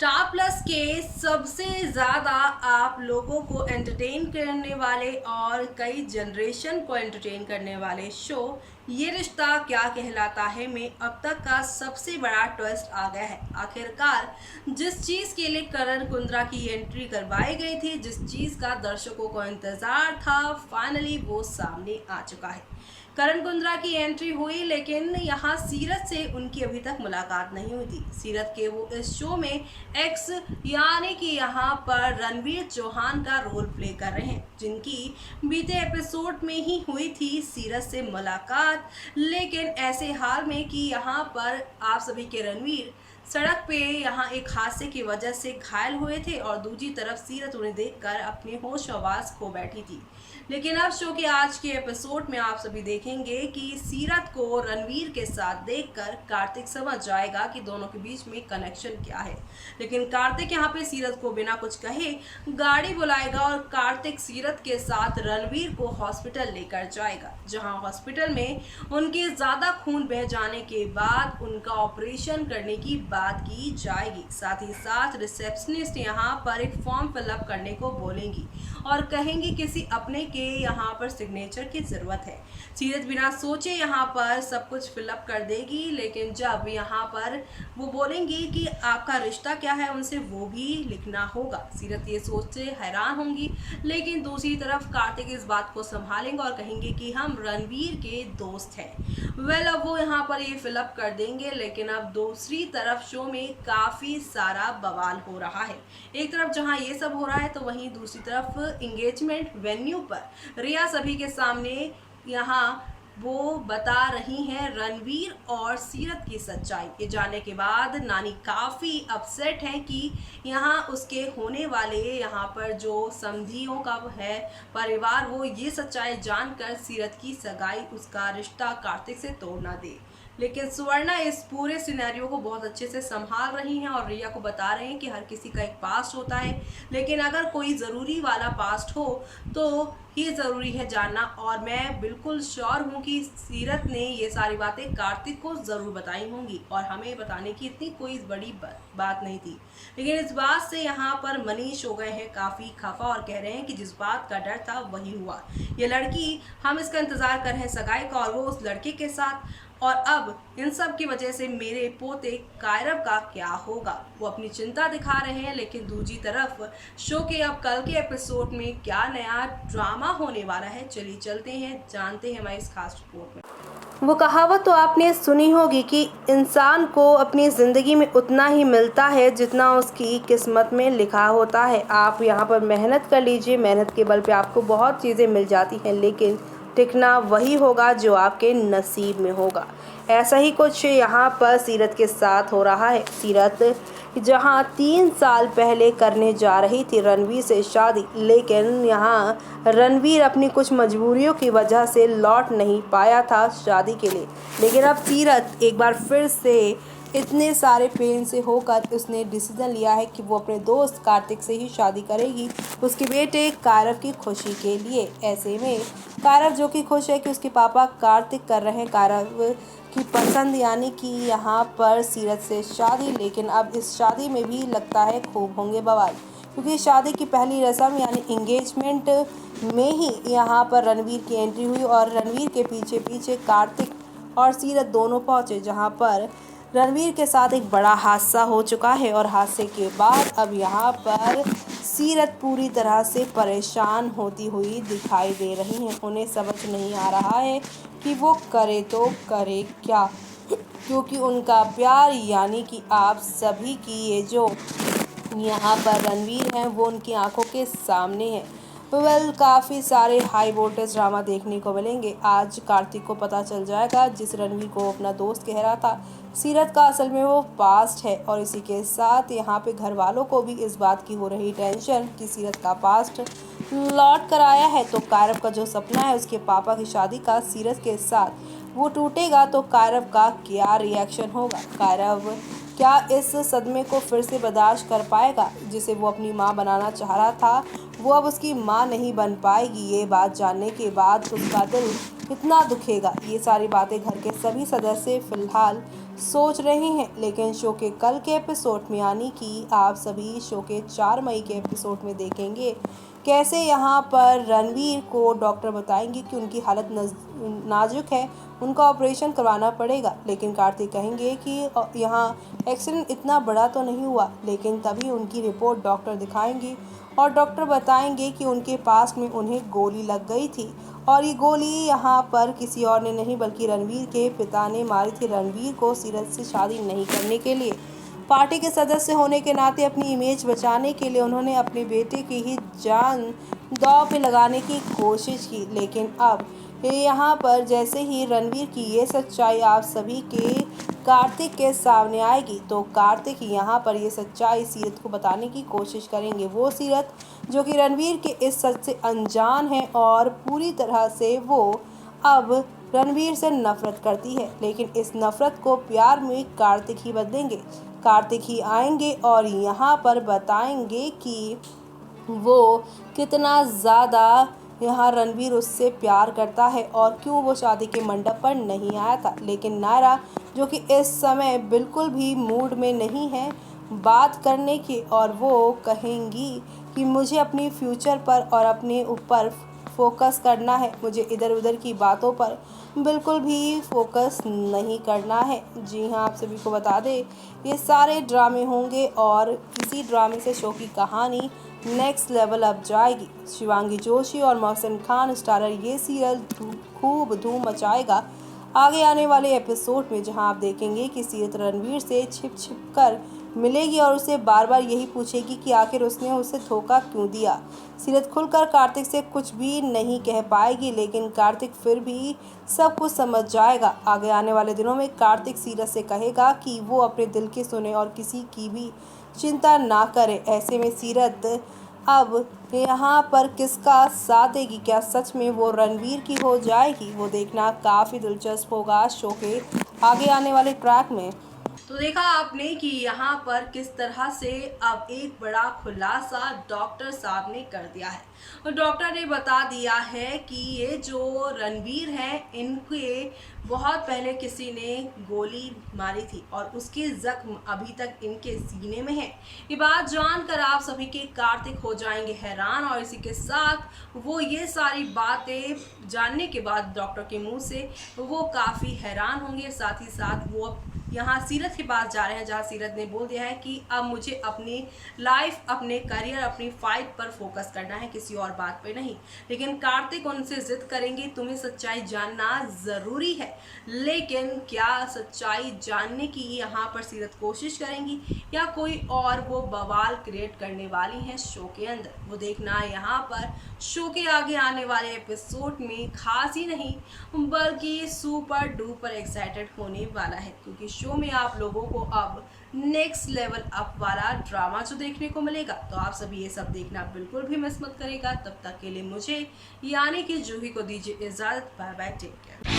Star plus के सबसे ज़्यादा आप लोगों को एंटरटेन करने वाले और कई जनरेशन को एंटरटेन करने वाले शो ये रिश्ता क्या कहलाता है में अब तक का सबसे बड़ा ट्विस्ट आ गया है। आखिरकार जिस चीज़ के लिए करण कुंद्रा की एंट्री करवाई गई थी, जिस चीज़ का दर्शकों को इंतज़ार था, फाइनली वो सामने आ चुका है। करण कुंद्रा की एंट्री हुई, लेकिन यहाँ सीरत से उनकी अभी तक मुलाकात नहीं हुई थी। सीरत के वो इस शो में एक्स यानी कि यहाँ पर रणवीर चौहान का रोल प्ले कर रहे हैं, जिनकी बीते एपिसोड में ही हुई थी सीरत से मुलाकात। लेकिन ऐसे हाल में कि यहाँ पर आप सभी के रणवीर सड़क पे यहाँ एक हादसे की वजह से घायल हुए थे और दूसरी तरफ सीरत उन्हें देखकर अपने होश आवाज खो बैठी थी। लेकिन अब शो के आज के एपिसोड में आप सभी देखेंगे कि सीरत को रणवीर के साथ देखकर कार्तिक समझ जाएगा कि दोनों के बीच में कनेक्शन क्या है। लेकिन कार्तिक यहाँ पे सीरत को बिना कुछ कहे गाड़ी बुलाएगा और कार्तिक सीरत के साथ रणवीर को हॉस्पिटल लेकर जाएगा, जहाँ हॉस्पिटल में उनके ज्यादा खून बह जाने के बाद उनका ऑपरेशन करने की बात की जाएगी। साथ ही साथ रिसेप्शनिस्ट यहाँ पर एक फॉर्म फिलअप करने को बोलेंगी और कहेंगी किसी अपने के यहाँ पर सिग्नेचर की जरूरत है। सीरत बिना सोचे यहाँ पर सब कुछ फिलअप कर देगी, लेकिन जब यहाँ पर वो बोलेंगी कि आपका रिश्ता क्या है उनसे, वो भी लिखना होगा। सीरत ये सोच से हैरान होंगी, लेकिन दूसरी तरफ कार्तिक इस बात को संभालेंगे और कहेंगे कि हम रणवीर के दोस्त हैं। अब वो यहाँ पर ये फिलअप कर देंगे, लेकिन अब दूसरी तरफ शो में काफी सारा बवाल हो रहा है। एक तरफ जहाँ ये सब हो रहा है, तो वहीं दूसरी तरफ एंगेजमेंट वेन्यू पर रिया सभी के सामने यहाँ वो बता रही हैं रणवीर और सीरत की सच्चाई। ये जानने के बाद नानी काफ़ी अपसेट हैं कि यहाँ उसके होने वाले यहाँ पर जो समधियों का है परिवार, वो ये सच्चाई जानकर सीरत की सगाई, उसका रिश्ता कार्तिक से तोड़ ना दे। लेकिन सुवर्णा इस पूरे सिनेरियो को बहुत अच्छे से संभाल रही हैं और रिया को बता रहे हैं कि हर किसी का एक पास्ट होता है, लेकिन अगर कोई ज़रूरी वाला पास्ट हो तो ये ज़रूरी है जानना। और मैं बिल्कुल श्योर हूँ कि सीरत ने ये सारी बातें कार्तिक को ज़रूर बताई होंगी और हमें बताने की इतनी कोई बड़ी बात नहीं थी। लेकिन इस बात से यहाँ पर मनीष हो गए हैं काफ़ी खफा और कह रहे हैं कि जिस बात का डर था वही हुआ। ये लड़की, हम इसका इंतज़ार कर रहे हैं सगाई का और वो उस लड़के के साथ, और अब इन सब की वजह से मेरे पोते कायरव का क्या होगा, वो अपनी चिंता दिखा रहे हैं। लेकिन दूसरी तरफ शो के अब कल के एपिसोड में क्या नया ड्रामा होने वाला है, चलिए चलते हैं, जानते हैं हमारी इस खास रिपोर्ट में। वो कहावत तो आपने सुनी होगी कि इंसान को अपनी ज़िंदगी में उतना ही मिलता है जितना उसकी किस्मत में लिखा होता है। आप यहाँ पर मेहनत कर लीजिए, मेहनत के बल पे आपको बहुत चीज़ें मिल जाती हैं, लेकिन टिकना वही होगा जो आपके नसीब में होगा। ऐसा ही कुछ यहाँ पर सीरत के साथ हो रहा है। सीरत जहाँ 3 साल पहले करने जा रही थी रणवीर से शादी, लेकिन यहाँ रणवीर अपनी कुछ मजबूरियों की वजह से लौट नहीं पाया था शादी के लिए। लेकिन अब सीरत एक बार फिर से इतने सारे पेन से होकर उसने डिसीजन लिया है कि वो अपने दोस्त कार्तिक से ही शादी करेगी, उसके बेटे कायरव की खुशी के लिए। ऐसे में कायरव जो कि खुश है कि उसके पापा कार्तिक कर रहे हैं कायरव की पसंद यानी कि यहाँ पर सीरत से शादी। लेकिन अब इस शादी में भी लगता है खूब होंगे बवाल, क्योंकि शादी की पहली रस्म यानी इंगेजमेंट में ही यहाँ पर रणवीर की एंट्री हुई और रणवीर के पीछे पीछे कार्तिक और सीरत दोनों पहुँचे, जहाँ पर रणवीर के साथ एक बड़ा हादसा हो चुका है। और हादसे के बाद अब यहाँ पर सीरत पूरी तरह से परेशान होती हुई दिखाई दे रही हैं। उन्हें समझ नहीं आ रहा है कि वो करे तो करे क्या, क्योंकि उनका प्यार यानी कि आप सभी की ये जो यहाँ पर रणवीर हैं वो उनकी आंखों के सामने है। काफ़ी सारे हाई वोल्टेज ड्रामा देखने को मिलेंगे। आज कार्तिक को पता चल जाएगा जिस रणवीर को अपना दोस्त कह रहा था, सीरत का असल में वो पास्ट है। और इसी के साथ यहाँ पे घर वालों को भी इस बात की हो रही टेंशन कि सीरत का पास्ट लौट कर आया है, तो कायरव का जो सपना है उसके पापा की शादी का सीरत के साथ वो टूटेगा, तो कायरव का क्या रिएक्शन होगा। कायरव क्या इस सदमे को फिर से बर्दाश्त कर पाएगा, जिसे वो अपनी माँ बनाना चाह रहा था वो अब उसकी माँ नहीं बन पाएगी। ये बात जानने के बाद उसका दिल कितना दुखेगा। ये सारी बातें घर के सभी सदस्य फिलहाल सोच रहे हैं। लेकिन शो के कल के एपिसोड में, यानी कि आप सभी शो के 4 मई के एपिसोड में देखेंगे कैसे यहाँ पर रणवीर को डॉक्टर बताएंगे कि उनकी हालत नाजुक है, उनका ऑपरेशन करवाना पड़ेगा। लेकिन कार्तिक कहेंगे कि यहाँ एक्सीडेंट इतना बड़ा तो नहीं हुआ। लेकिन तभी उनकी रिपोर्ट डॉक्टर दिखाएंगे और डॉक्टर बताएंगे कि उनके पास में उन्हें गोली लग गई थी और ये गोली यहाँ पर किसी और ने नहीं बल्कि रणवीर के पिता ने मारी थी, रणवीर को सीरत से शादी नहीं करने के लिए। पार्टी के सदस्य होने के नाते अपनी इमेज बचाने के लिए उन्होंने अपने बेटे की ही जान दांव पे लगाने की कोशिश की। लेकिन अब यहाँ पर जैसे ही रणवीर की ये सच्चाई आप सभी के कार्तिक के सामने आएगी तो कार्तिक यहाँ पर ये सच्चाई सीरत को बताने की कोशिश करेंगे। वो सीरत जो कि रणवीर के इस सच से अनजान है और पूरी तरह से वो अब रणवीर से नफरत करती है। लेकिन इस नफरत को प्यार में कार्तिक ही बदलेंगे। कार्तिक ही आएंगे और यहाँ पर बताएंगे कि वो कितना ज़्यादा यहाँ रणवीर उससे प्यार करता है और क्यों वो शादी के मंडप पर नहीं आया था। लेकिन नायरा जो कि इस समय बिल्कुल भी मूड में नहीं है बात करने की, और वो कहेंगी कि मुझे अपनी फ्यूचर पर और अपने ऊपर फोकस करना है, मुझे इधर उधर की बातों पर बिल्कुल भी फोकस नहीं करना है। जी हाँ, आप सभी को बता दें ये सारे ड्रामे होंगे और इसी ड्रामे से शो की कहानी नेक्स्ट लेवल अप जाएगी। शिवांगी जोशी और मोहसिन खान स्टारर ये सीरियल खूब धूम मचाएगा आगे आने वाले एपिसोड में, जहां आप देखेंगे कि सीरत रणवीर से छिप छिप कर मिलेगी और उसे बार बार यही पूछेगी कि आखिर उसने उसे धोखा क्यों दिया। सीरत खुलकर कार्तिक से कुछ भी नहीं कह पाएगी, लेकिन कार्तिक फिर भी सब कुछ समझ जाएगा। आगे आने वाले दिनों में कार्तिक सीरत से कहेगा कि वो अपने दिल की सुने और किसी की भी चिंता ना करे। ऐसे में सीरत अब यहाँ पर किसका साथ देगी? क्या सच में वो रणवीर की हो जाएगी? वो देखना काफ़ी दिलचस्प होगा शो के आगे आने वाले ट्रैक में। तो देखा आपने कि यहाँ पर किस तरह से अब एक बड़ा खुलासा डॉक्टर साहब ने कर दिया है और डॉक्टर ने बता दिया है कि ये जो रणवीर हैं इनके बहुत पहले किसी ने गोली मारी थी और उसके जख्म अभी तक इनके सीने में है। ये बात जानकर आप सभी के कार्तिक हो जाएंगे हैरान और इसी के साथ वो ये सारी बातें जानने के बाद डॉक्टर के मुंह से वो काफ़ी हैरान होंगे। साथ ही साथ वो यहाँ सीरत के पास जा रहे हैं जहाँ सीरत ने बोल दिया है कि अब मुझे अपनी लाइफ, अपने करियर, अपनी फाइट पर फोकस करना है, किसी और बात पे नहीं। लेकिन कार्तिक उनसे जिद करेंगे तुम्हें सच्चाई जानना ज़रूरी है। लेकिन क्या सच्चाई जानने की यहाँ पर सीरत कोशिश करेंगी या कोई और वो बवाल क्रिएट करने वाली हैं शो के अंदर? वो देखना है यहाँ पर शो के आगे आने वाले एपिसोड में। खास ही नहीं बल्कि सुपर डुपर एक्साइटेड होने वाला है, क्योंकि शो में आप लोगों को अब नेक्स्ट लेवल अप वाला ड्रामा जो देखने को मिलेगा। तो आप सभी ये सब देखना बिल्कुल भी मिस मत करेगा। तब तक के लिए मुझे यानी कि जूही को दीजिए इजाज़त। Bye bye, take care.